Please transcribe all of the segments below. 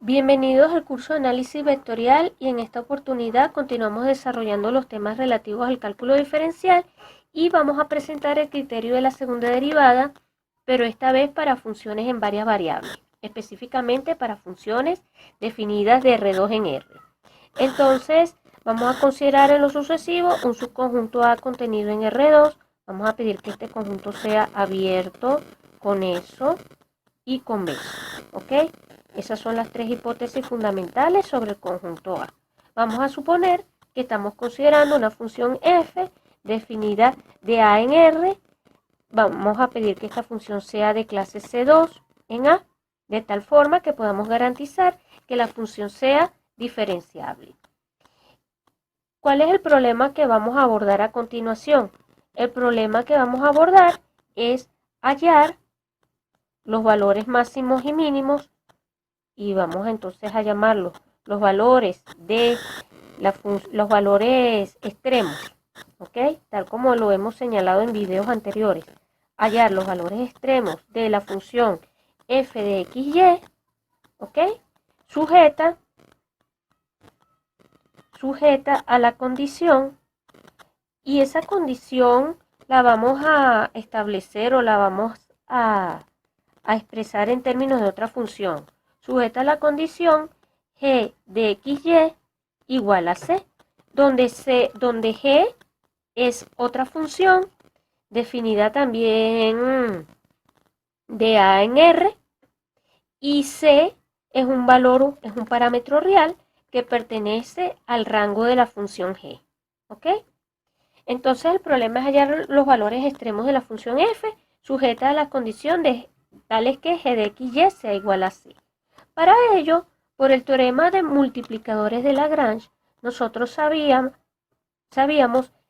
Bienvenidos al curso de análisis vectorial y en esta oportunidad continuamos desarrollando los temas relativos al cálculo diferencial y vamos a presentar el criterio de la segunda derivada, pero esta vez para funciones en varias variables, específicamente para funciones definidas de R2 en R. Entonces, vamos a considerar en lo sucesivo un subconjunto A contenido en R2. Vamos a pedir que este conjunto sea abierto con eso y con B, ¿ok? Esas son las tres hipótesis fundamentales sobre el conjunto A. Vamos a suponer que estamos considerando una función f definida de A en R. Vamos a pedir que esta función sea de clase C2 en A, de tal forma que podamos garantizar que la función sea diferenciable. ¿Cuál es el problema que vamos a abordar a continuación? El problema que vamos a abordar es hallar los valores máximos y mínimos y vamos entonces a llamarlos los valores de los valores extremos, ¿ok? Tal como lo hemos señalado en videos anteriores. Hallar los valores extremos de la función f de x, y, ¿ok? Sujeta a la condición, y esa condición la vamos a establecer o la vamos a expresar en términos de otra función. Sujeta a la condición g de x, y igual a c, donde g es otra función definida también de A en R, y c es un valor, es un parámetro real que pertenece al rango de la función g. ¿Ok? Entonces el problema es hallar los valores extremos de la función f sujeta a la condición de tales que g de x, y sea igual a c. Para ello, por el teorema de multiplicadores de Lagrange, nosotros sabíamos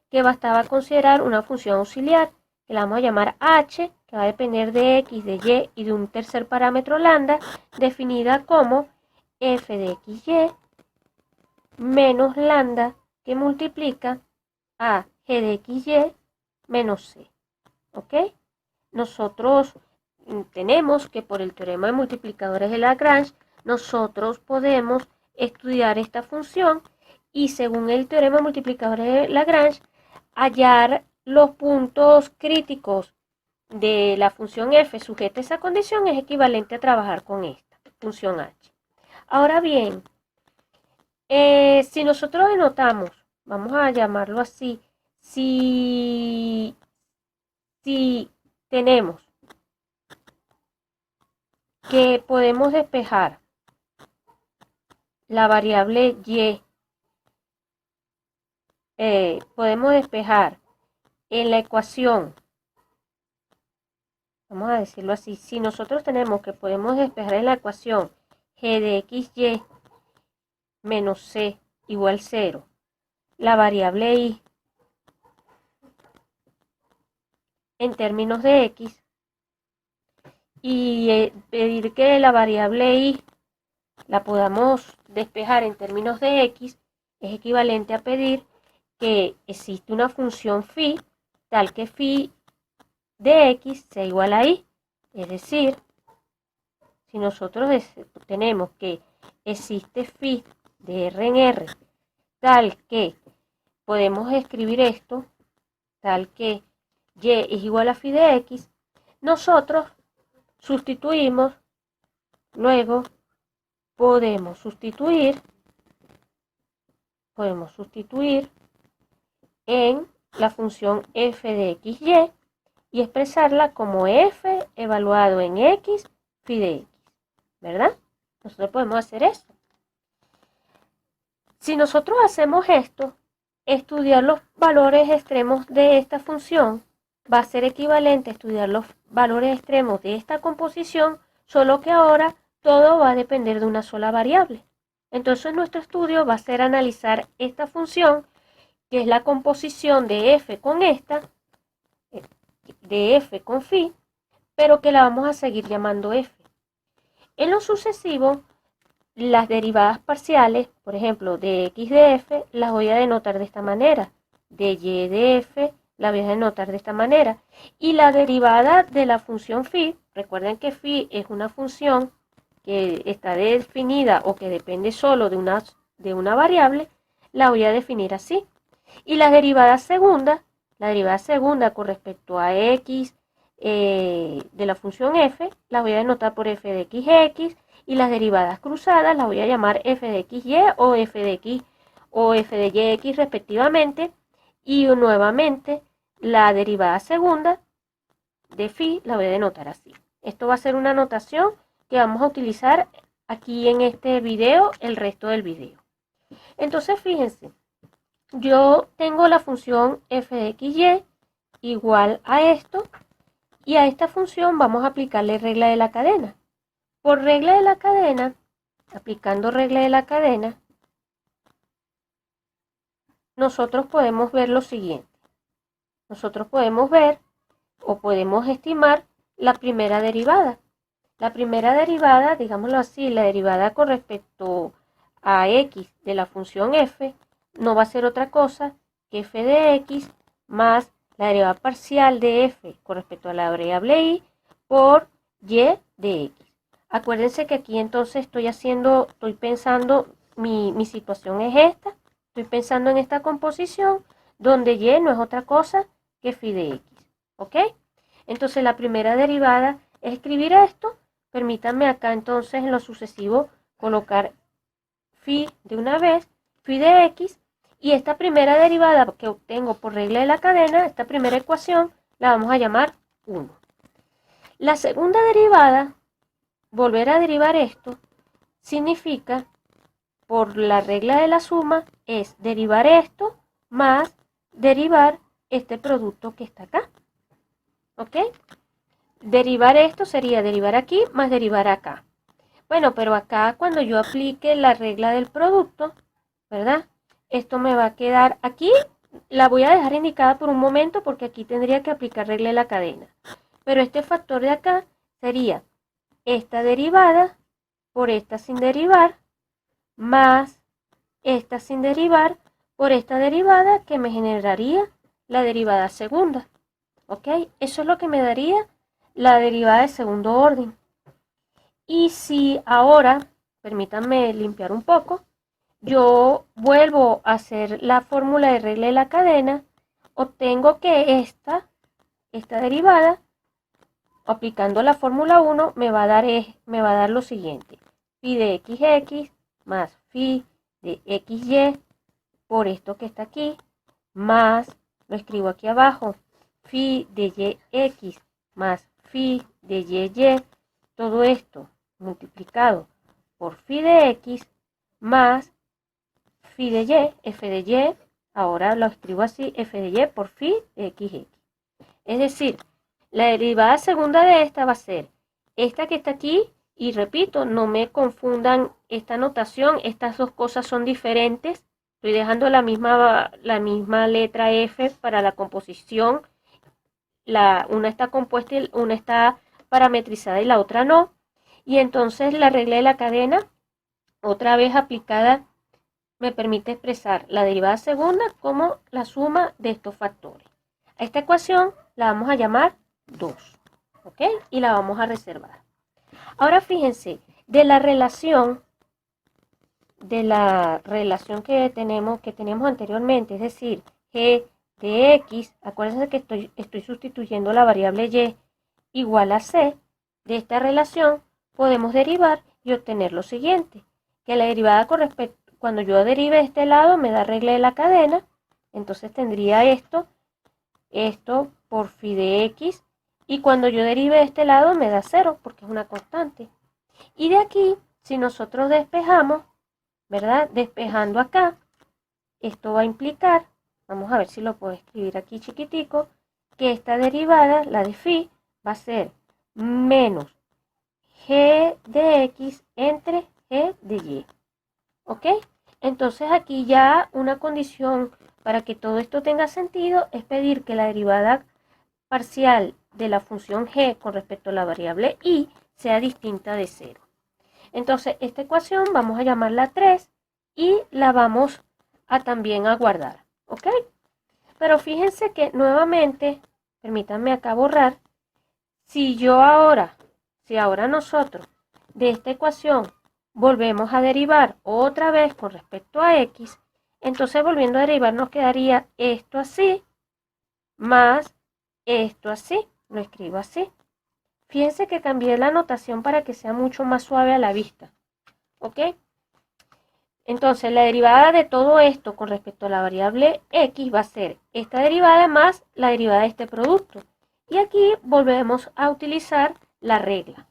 que bastaba considerar una función auxiliar, que la vamos a llamar h, que va a depender de x, de y de un tercer parámetro lambda, definida como f de x, y menos lambda, que multiplica a g de x, y menos c. ¿Ok? Nosotros tenemos que por el teorema de multiplicadores de Lagrange, nosotros podemos estudiar esta función y según el teorema de multiplicadores de Lagrange, hallar los puntos críticos de la función f sujeta a esa condición es equivalente a trabajar con esta función h. Ahora bien, si nosotros denotamos, vamos a llamarlo así, si tenemos que podemos despejar la variable y, podemos despejar en la ecuación, vamos a decirlo así, si nosotros tenemos que podemos despejar en la ecuación g de x, y menos c igual 0, la variable y en términos de x, y pedir que la variable y la podamos despejar en términos de x, es equivalente a pedir que existe una función phi tal que phi de x sea igual a y. Es decir, si nosotros tenemos que existe phi de r en r tal que podemos escribir esto, tal que y es igual a phi de x, nosotros sustituimos, luego podemos sustituir en la función f de x, y expresarla como f evaluado en x phi de x, ¿verdad? Nosotros podemos hacer esto. Si nosotros hacemos esto, estudiar los valores extremos de esta función va a ser equivalente a estudiar los valores extremos de esta composición, solo que ahora todo va a depender de una sola variable. Entonces nuestro estudio va a ser analizar esta función, que es la composición de f con esta, de f con phi, pero que la vamos a seguir llamando f. En lo sucesivo, las derivadas parciales, por ejemplo, de x de f, las voy a denotar de esta manera. De y de f, la voy a denotar de esta manera. Y la derivada de la función phi, recuerden que phi es una función que está definida o que depende solo de una variable, la voy a definir así. Y la derivada segunda con respecto a x de la función f, la voy a denotar por f de x, y las derivadas cruzadas las voy a llamar f de xy o f de x o f de yx respectivamente. Y nuevamente la derivada segunda de phi la voy a denotar así. Esto va a ser una notación que vamos a utilizar aquí en este video, el resto del video. Entonces fíjense, yo tengo la función f de xy igual a esto, y a esta función vamos a aplicarle regla de la cadena. Por regla de la cadena, aplicando regla de la cadena, nosotros podemos ver lo siguiente. Nosotros podemos ver o podemos estimar la primera derivada. La primera derivada, digámoslo así, la derivada con respecto a x de la función f, no va a ser otra cosa que f de x más la derivada parcial de f con respecto a la variable y por y de x. Acuérdense que aquí entonces estoy pensando, mi situación es esta, estoy pensando en esta composición donde y no es otra cosa que phi de x, ¿ok? Entonces la primera derivada es escribir esto. Permítanme acá entonces en lo sucesivo colocar phi de una vez, phi de x, y esta primera derivada que obtengo por regla de la cadena, esta primera ecuación, la vamos a llamar 1. La segunda derivada, volver a derivar esto, significa, por la regla de la suma, es derivar esto más derivar este producto que está acá. ¿Ok? Derivar esto sería derivar aquí más derivar acá. Bueno, pero acá cuando yo aplique la regla del producto, ¿verdad? Esto me va a quedar aquí, la voy a dejar indicada por un momento porque aquí tendría que aplicar regla de la cadena. Pero este factor de acá sería esta derivada por esta sin derivar, más esta sin derivar por esta derivada que me generaría la derivada segunda. ¿Ok? Eso es lo que me daría la derivada de segundo orden. Y si ahora, permítanme limpiar un poco, yo vuelvo a hacer la fórmula de regla de la cadena, obtengo que esta derivada, aplicando la fórmula 1, me va a dar lo siguiente. Phi de xx más phi de xy por esto que está aquí, más, lo escribo aquí abajo, phi de yx más phi de y, todo esto multiplicado por phi de x más phi de y, f de y, ahora lo escribo así, f de y por phi de xx. Es decir, la derivada segunda de esta va a ser esta que está aquí, y repito, no me confundan esta notación, estas dos cosas son diferentes. Estoy dejando la misma letra F para la composición. Una está compuesta y una está parametrizada y la otra no. Y entonces la regla de la cadena, otra vez aplicada, me permite expresar la derivada segunda como la suma de estos factores. A esta ecuación la vamos a llamar 2, ¿ok? Y la vamos a reservar. Ahora fíjense, de la relación que teníamos anteriormente, es decir, g de x, acuérdense que estoy sustituyendo la variable y igual a c, de esta relación podemos derivar y obtener lo siguiente, que la derivada con respecto, cuando yo derive este lado me da regla de la cadena, entonces tendría esto por phi de x, y cuando yo derive este lado me da 0 porque es una constante. Y de aquí, si nosotros despejamos, ¿verdad? Despejando acá, esto va a implicar, vamos a ver si lo puedo escribir aquí chiquitico, que esta derivada, la de phi, va a ser menos g de x entre g de y. ¿Ok? Entonces aquí ya una condición para que todo esto tenga sentido es pedir que la derivada parcial de la función g con respecto a la variable y sea distinta de 0. Entonces esta ecuación vamos a llamarla 3 y la vamos a también a guardar, ¿ok? Pero fíjense que nuevamente, permítanme acá borrar, si ahora nosotros de esta ecuación volvemos a derivar otra vez con respecto a x, entonces volviendo a derivar nos quedaría esto así, más esto así. Lo escribo así. Fíjense que cambié la notación para que sea mucho más suave a la vista. ¿Ok? Entonces la derivada de todo esto con respecto a la variable x va a ser esta derivada más la derivada de este producto. Y aquí volvemos a utilizar la regla.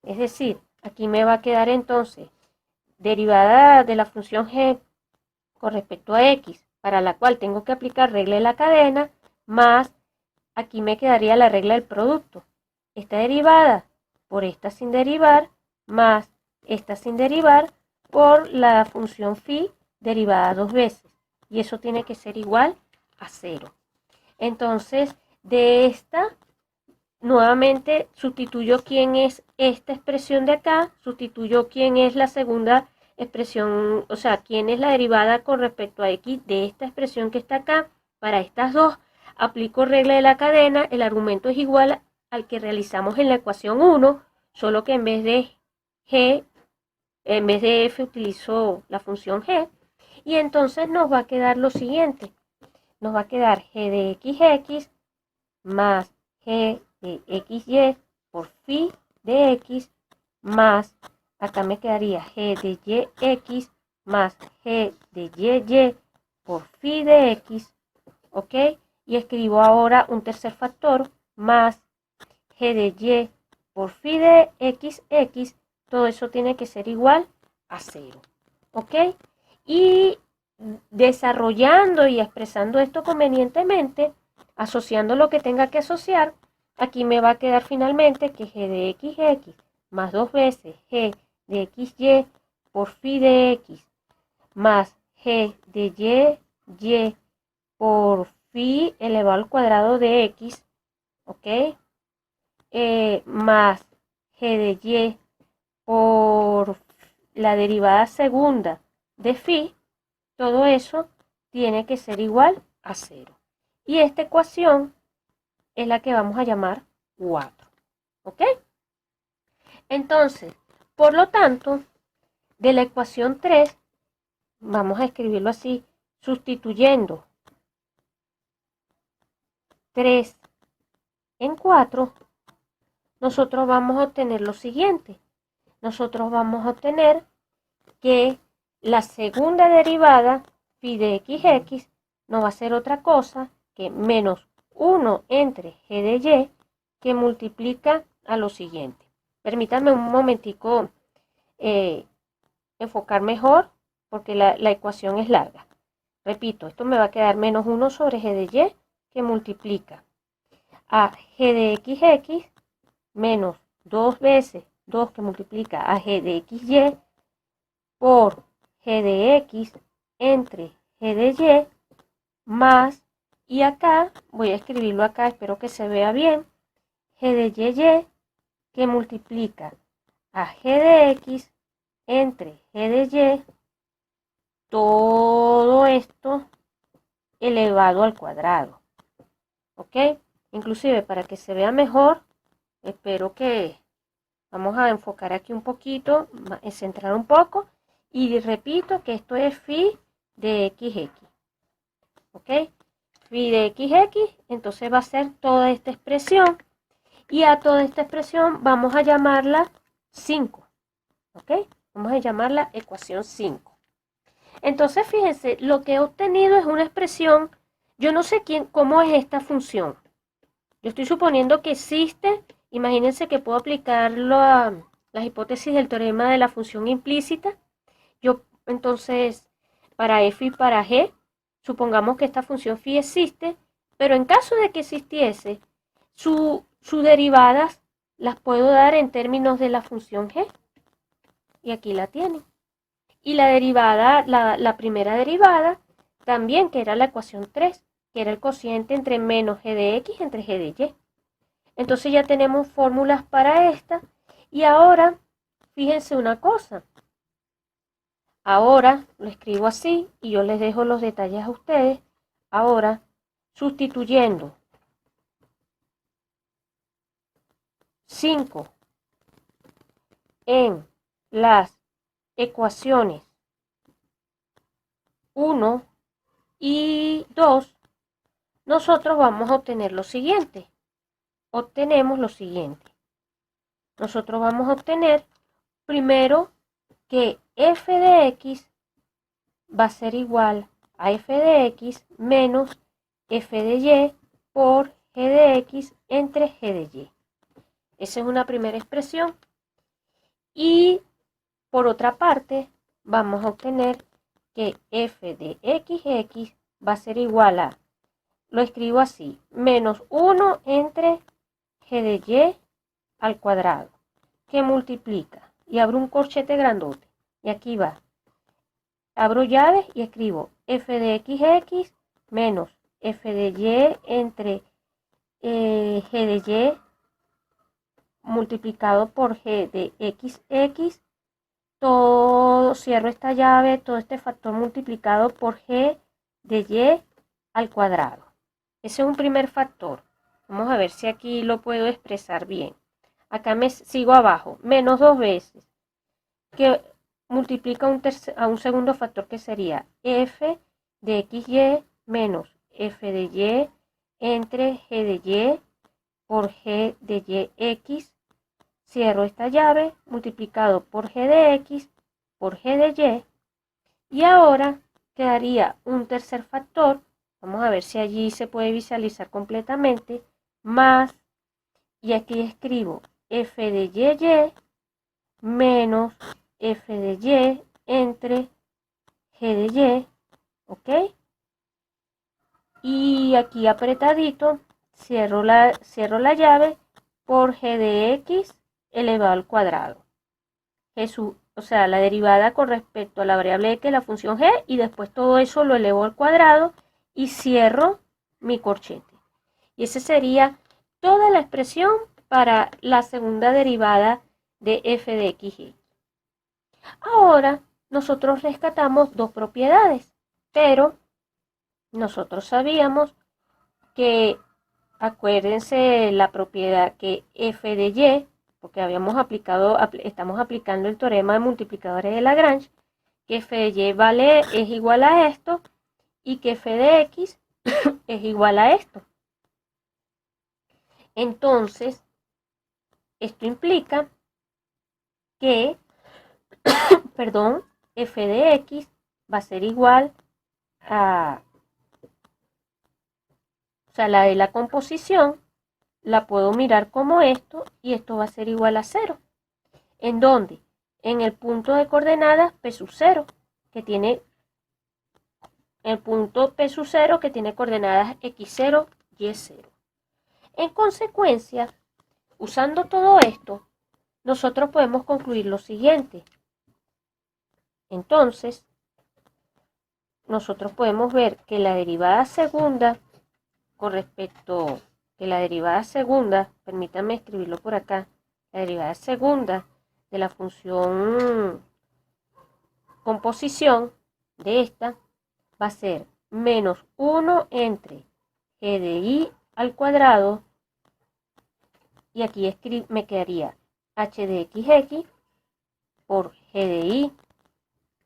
Es decir, aquí me va a quedar entonces derivada de la función g con respecto a x, para la cual tengo que aplicar regla de la cadena, más aquí me quedaría la regla del producto. Esta derivada por esta sin derivar, más esta sin derivar, por la función phi derivada dos veces. Y eso tiene que ser igual a 0. Entonces, de esta, nuevamente sustituyo quién es esta expresión de acá, sustituyo quién es la segunda expresión, o sea, quién es la derivada con respecto a x de esta expresión que está acá. Para estas dos, aplico regla de la cadena, el argumento es igual al que realizamos en la ecuación 1, solo que en vez de g, en vez de f utilizo la función g, y entonces nos va a quedar lo siguiente, nos va a quedar g de x más g de xy por phi de x más, acá me quedaría g de yx más g de y por phi de x, ¿ok? Y escribo ahora un tercer factor más g de y por phi de x, todo eso tiene que ser igual a 0, ¿ok? Y desarrollando y expresando esto convenientemente, asociando lo que tenga que asociar, aquí me va a quedar finalmente que g de x más dos veces g de xy por phi de x más g de y por phi elevado al cuadrado de x, ¿ok? Más g de y por la derivada segunda de phi, todo eso tiene que ser igual a 0. Y esta ecuación es la que vamos a llamar 4. ¿Ok? Entonces, por lo tanto, de la ecuación 3, vamos a escribirlo así, sustituyendo 3 en 4, nosotros vamos a obtener lo siguiente. Nosotros vamos a obtener que la segunda derivada, phi de xx, no va a ser otra cosa que menos 1 entre g de y, que multiplica a lo siguiente. Permítanme un momentico enfocar mejor, porque la ecuación es larga. Repito, esto me va a quedar menos 1 sobre g de y, que multiplica a g de xx menos 2 veces 2 que multiplica a g de xy por g de x entre g de y más, y acá voy a escribirlo acá, espero que se vea bien, g de y que multiplica a g de x entre g de y, todo esto elevado al cuadrado. ¿Ok? Inclusive para que se vea mejor, espero que vamos a enfocar aquí un poquito, centrar un poco, y repito que esto es phi de xx. ¿Ok? Phi de xx, entonces va a ser toda esta expresión, y a toda esta expresión vamos a llamarla 5. ¿Ok? Vamos a llamarla ecuación 5. Entonces, fíjense, lo que he obtenido es una expresión, yo no sé cómo es esta función. Yo estoy suponiendo que existe, imagínense que puedo aplicarlo a las hipótesis del teorema de la función implícita. Yo, entonces, para f y para g, supongamos que esta función phi existe, pero en caso de que existiese, sus derivadas las puedo dar en términos de la función g. Y aquí la tienen. Y la derivada, la primera derivada, también, que era la ecuación 3, que era el cociente entre menos g de x entre g de y. Entonces ya tenemos fórmulas para esta. Y ahora, fíjense una cosa. Ahora lo escribo así y yo les dejo los detalles a ustedes. Ahora, sustituyendo 5 en las ecuaciones 1 y 2, nosotros vamos a obtener lo siguiente. Obtenemos lo siguiente. Nosotros vamos a obtener primero que f de x va a ser igual a f de x menos f de y por g de x entre g de y. Esa es una primera expresión. Y por otra parte, vamos a obtener que f de x va a ser igual a, lo escribo así, menos 1 entre g de y al cuadrado, que multiplica, y abro un corchete grandote, y aquí va, abro llaves y escribo f de x menos f de y entre g de y multiplicado por g de x, todo, cierro esta llave, todo este factor multiplicado por g de y al cuadrado. Ese es un primer factor. Vamos a ver si aquí lo puedo expresar bien. Acá me sigo abajo, menos 2 veces, que multiplica a un segundo factor que sería f de xy menos f de y entre g de y por g de yx. Cierro esta llave, multiplicado por g de x por g de y. Y ahora quedaría un tercer factor. Vamos a ver si allí se puede visualizar completamente. Más, y aquí escribo f de y menos f de y entre g de y. ¿Ok? Y aquí apretadito, cierro la llave por g de x elevado al cuadrado. O sea, la derivada con respecto a la variable x, la función g, y después todo eso lo elevo al cuadrado y cierro mi corchete. Y esa sería toda la expresión para la segunda derivada de f de x. Ahora nosotros rescatamos dos propiedades, pero nosotros sabíamos que, acuérdense la propiedad que f de y, porque estamos aplicando el teorema de multiplicadores de Lagrange, que f de y es igual a esto y que f de x es igual a esto. Entonces, esto implica que, perdón, f de x va a ser igual a, o sea, la de la composición la puedo mirar como esto y esto va a ser igual a 0. ¿En dónde? En el punto de coordenadas P sub 0, que tiene el punto P sub 0 que tiene coordenadas x0, y0. En consecuencia, usando todo esto, nosotros podemos concluir lo siguiente. Entonces, nosotros podemos ver que la derivada segunda, con respecto que la derivada segunda, permítanme escribirlo por acá, la derivada segunda de la función composición de esta va a ser menos 1 entre g de y al cuadrado, y aquí me quedaría h de xx por g de y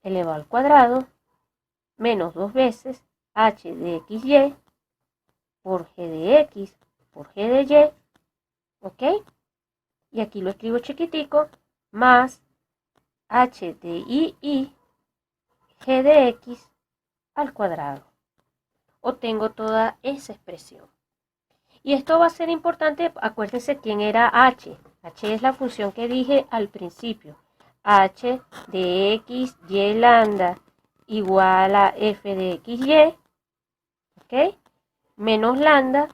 elevado al cuadrado menos 2 veces h de xy por g de x por g de y, ¿ok? Y aquí lo escribo chiquitico, más h de y g de x al cuadrado. Obtengo toda esa expresión. Y esto va a ser importante, acuérdense quién era h. H es la función que dije al principio. H de x, y lambda igual a f de xy, ¿ok? Menos lambda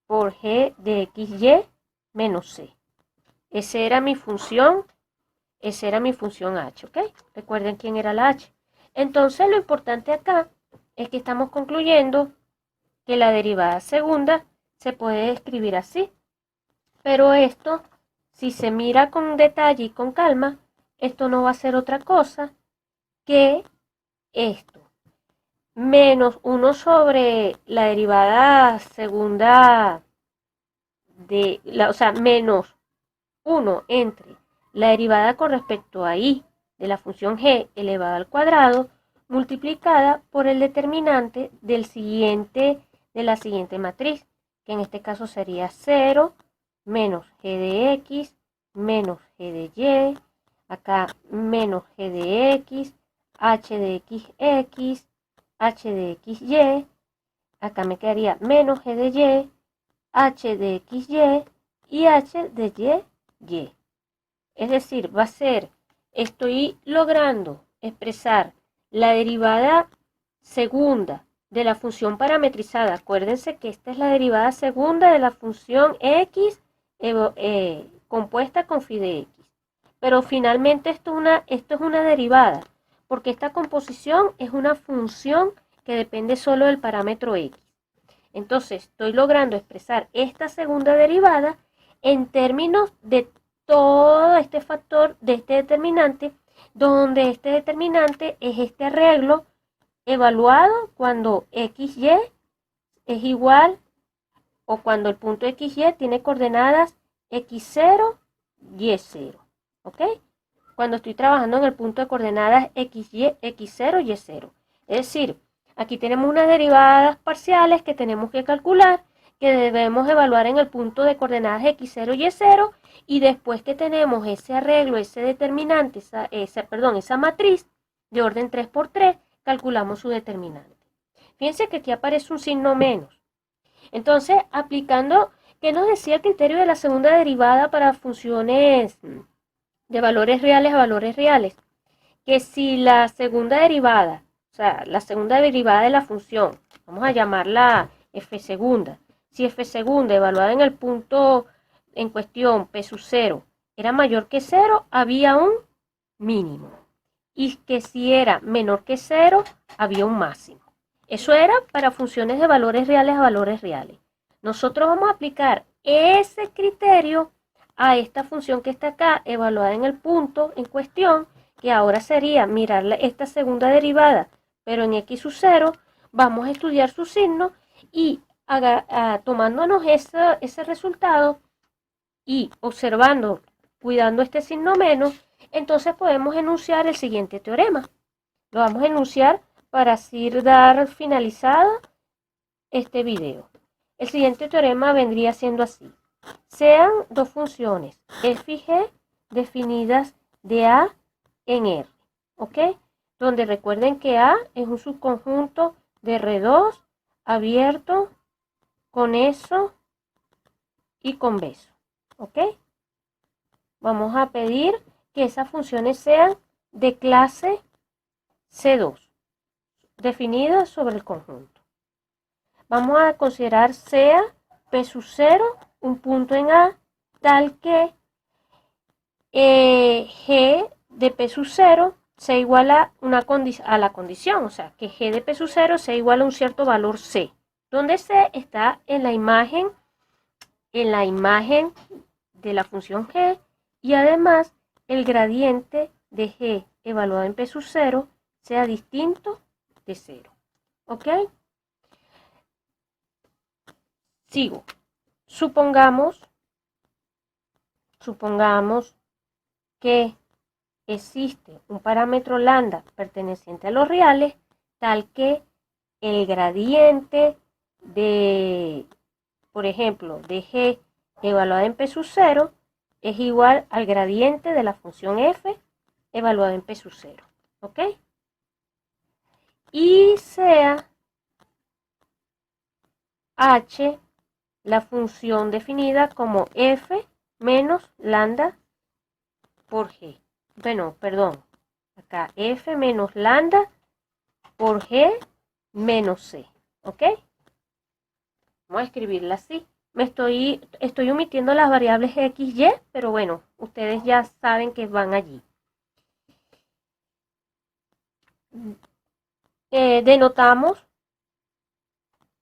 por g de xy menos c. Esa era mi función h, ¿ok? Recuerden quién era la h. Entonces lo importante acá es que estamos concluyendo que la derivada segunda se puede escribir así. Pero esto, si se mira con detalle y con calma, esto no va a ser otra cosa que esto. Menos 1 sobre la derivada segunda o sea, menos 1 entre la derivada con respecto a y de la función g elevada al cuadrado multiplicada por el determinante de la siguiente matriz, que en este caso sería 0 menos g de x menos g de y, acá menos g de x, h de x, h de xy, acá me quedaría menos g de y, h de xy y h de y. Es decir, va a ser, estoy logrando expresar la derivada segunda de la función parametrizada. Acuérdense que esta es la derivada segunda de la función x compuesta con phi de x. Pero finalmente esto es una derivada, porque esta composición es una función que depende solo del parámetro x. Entonces estoy logrando expresar esta segunda derivada en términos de todo este factor, de este determinante, donde este determinante es este arreglo evaluado cuando xy es igual o cuando el punto xy tiene coordenadas x0, y0. ¿Ok? Cuando estoy trabajando en el punto de coordenadas x0, y0. Es decir, aquí tenemos unas derivadas parciales que tenemos que calcular, que debemos evaluar en el punto de coordenadas x0 y y0, y después que tenemos ese arreglo, ese determinante, esa matriz de orden 3×3, calculamos su determinante. Fíjense que aquí aparece un signo menos. Entonces, aplicando, ¿qué nos decía el criterio de la segunda derivada para funciones de valores reales a valores reales? Que si la segunda derivada, o sea, la segunda derivada de la función, vamos a llamarla f segunda, si f segunda evaluada en el punto en cuestión p sub 0 era mayor que 0, había un mínimo. Y que si era menor que 0, había un máximo. Eso era para funciones de valores reales a valores reales. Nosotros vamos a aplicar ese criterio a esta función que está acá, evaluada en el punto en cuestión, que ahora sería mirar esta segunda derivada, pero en x sub 0, vamos a estudiar su signo y tomándonos ese resultado y observando, cuidando este signo menos, entonces podemos enunciar el siguiente teorema. Lo vamos a enunciar para así dar finalizado este video. El siguiente teorema vendría siendo así. Sean dos funciones f y g definidas de A en R, ¿ok? Donde recuerden que A es un subconjunto de R2 abierto con eso y convexo, ¿ok? Vamos a pedir que esas funciones sean de clase C2, definidas sobre el conjunto. Vamos a considerar sea P sub 0 un punto en A tal que G de P sub 0 sea igual a la condición, o sea, que G de P sub 0 sea igual a un cierto valor C, donde C está en la imagen de la función G, y además el gradiente de G evaluado en P sub 0 sea distinto de 0. ¿Ok? Sigo. Supongamos que existe un parámetro lambda perteneciente a los reales, tal que el gradiente de, por ejemplo, de G evaluada en P sub 0 es igual al gradiente de la función f evaluada en P sub 0. ¿Ok? Y sea h la función definida como f menos lambda por g. Bueno, perdón. Acá f menos lambda por g menos c. ¿Ok? Vamos a escribirla así. Estoy omitiendo las variables x, y, pero bueno, ustedes ya saben que van allí.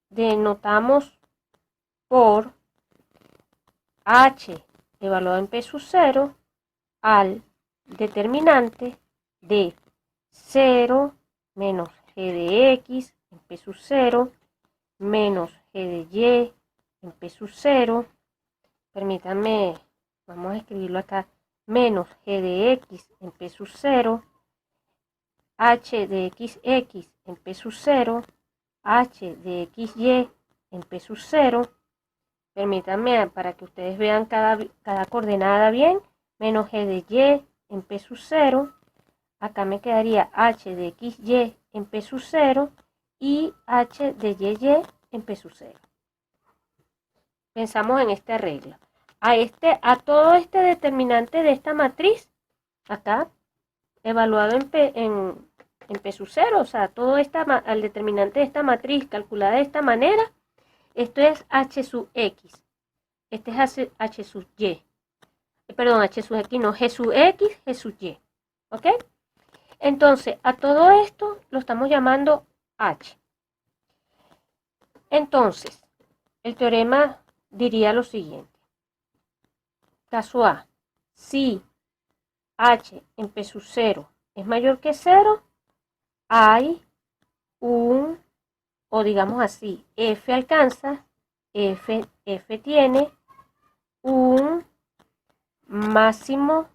Denotamos por h evaluado en P sub 0 al determinante de 0 menos g de x en P sub 0 menos g de y en P sub 0. Permítanme, vamos a escribirlo acá. menos g de x en p sub 0, h de xx en p sub 0, h de xy en p sub 0. Permítanme para que ustedes vean cada coordenada bien, menos g de y en p sub 0. Acá me quedaría h de xy en p sub 0 y h de y en p sub 0. Pensamos en esta regla. A todo este determinante de esta matriz, acá, evaluado en P sub 0, o sea, al determinante de esta matriz calculada de esta manera, esto es H sub X. Este es H sub Y. Perdón, H sub X, no, G sub X, G sub Y. ¿Ok? Entonces, a todo esto lo estamos llamando H. Entonces, el teorema diría lo siguiente. Caso A, si H en P sub 0 es mayor que 0, hay o digamos así, F alcanza, F tiene un máximo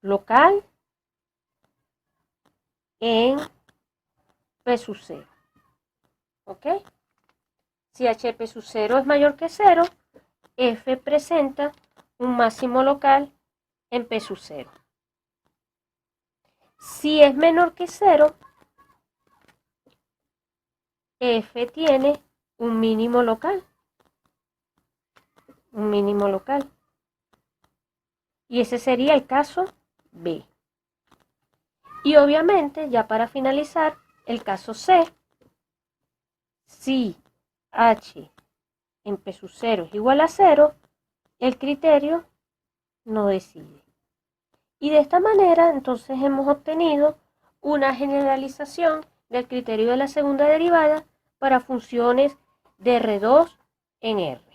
local en P sub 0. ¿Ok? Si HP sub 0 es mayor que 0, F presenta un máximo local en P sub 0. Si es menor que 0, F tiene un mínimo local. Un mínimo local. Y ese sería el caso B. Y obviamente, ya para finalizar, el caso C, si H en P sub 0 es igual a 0, el criterio no decide. Y de esta manera, entonces, hemos obtenido una generalización del criterio de la segunda derivada para funciones de R2 en R.